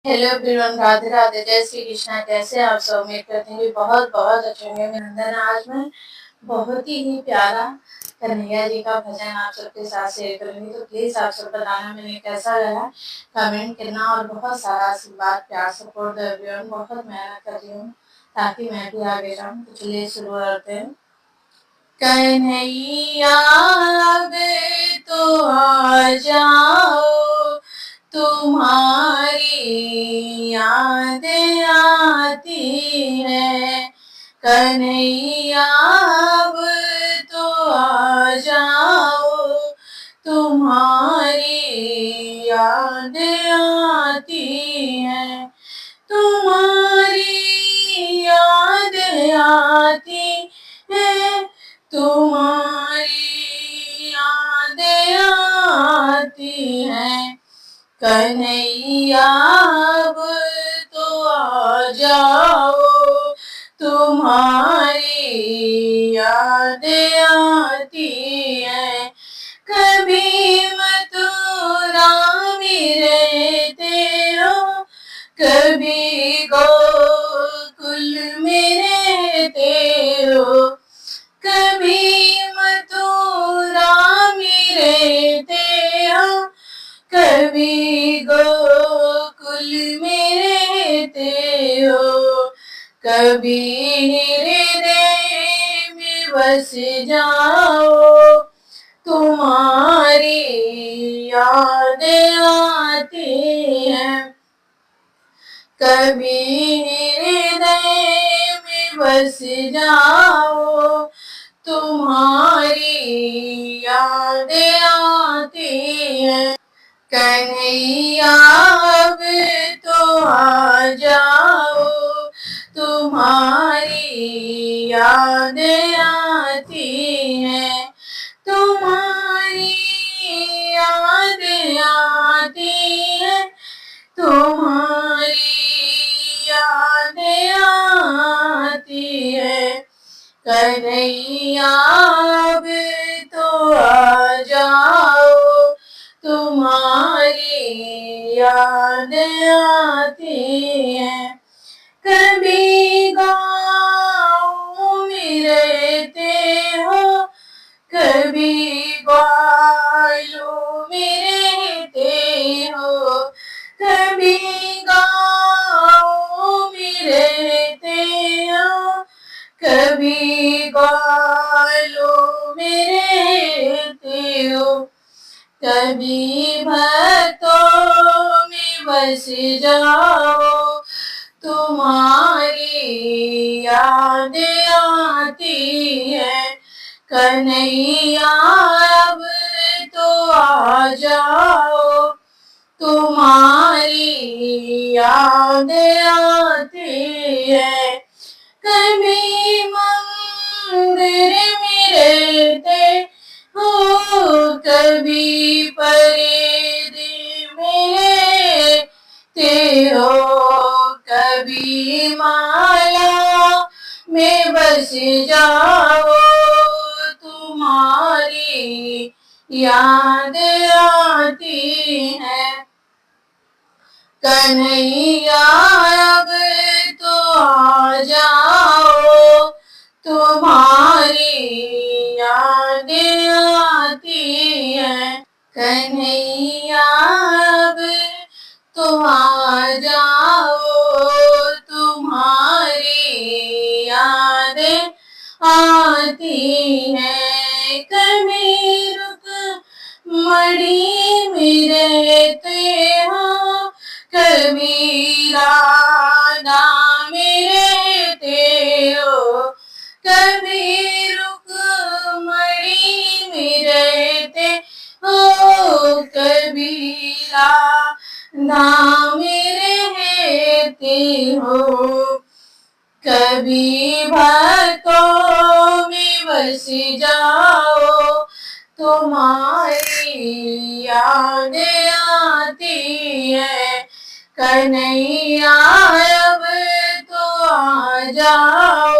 Hello everyone, Radhe Radhe, जय श्री कृष्णा। कैसे आप सब? उम्मीद करती हूँ बहुत अच्छे होंगे। वंदन, आज मैं बहुत ही प्यारा कन्हैया जी का भजन आप सबके साथ शेयर करूंगी, तो प्लीज आप सब बताना मैंने कैसा लगा, कमेंट करना और बहुत सारा आशीर्वाद, प्यार, सपोर्ट दो एवरीवन। बहुत मेहनत कर रही हूँ ताकि मैं भी आगे जाऊँ। तो चलिए शुरू करते हैं। कन्हैया अब तो आ जाओ, तुम्हारी याद आती है। कन्हैया अब तो आ जाओ, तुम्हारी याद आती है। तुम्हारी याद आती है, तुम्हारी याद आती है। कन्हैया अब तो आ जाओ, तुम्हारी याद आती है। कभी मथुरा में रहते हो, कभी गोकुल में रहते हो। कभी मथुरा में रहते हो, कभी गोकुल में रहते हो। कभी हृदय में बस जाओ, तुम्हारी याद आती है। कभी हृदय में बस जाओ, तुम्हारी याद आती है। कन्हैया अब तो आ जाओ, तुम्हारी याद आती है। तुम्हारी याद आती है, तुम्हारी याद आती है। कन्हैया अब तो आ जाओ, तुम्हारी याद आती है। कभी गाँव में रहते हो, कभी बालों में रहते हो। कभी गाँव में रहते हो, कभी बालों में रहते हो। कभी भक्तों में बस जाओ, तुम्हारी याद आती है। कन्हैया अब तो आ जाओ, तुम्हारी याद आती है। कभी मंदिर में रहते हो, कभी परिधि में रहते हो। कभी माला में बस जाओ, तुम्हारी याद आती है। कन्हैया अब तो आ जाओ, तुम्हारी याद आती है। कन्हैया अब तो आ जाओ, तुम्हारी याद आती है। कभी रुक मड़ी में रहते हो, कभी राधा में रहते हो। कभी रुक्मणी में रहते हो, कभी राधा में रहते हो। कभी भक्तों में बस जाओ, तुम्हारी याद आती है। कन्हैया अब तो आ जाओ,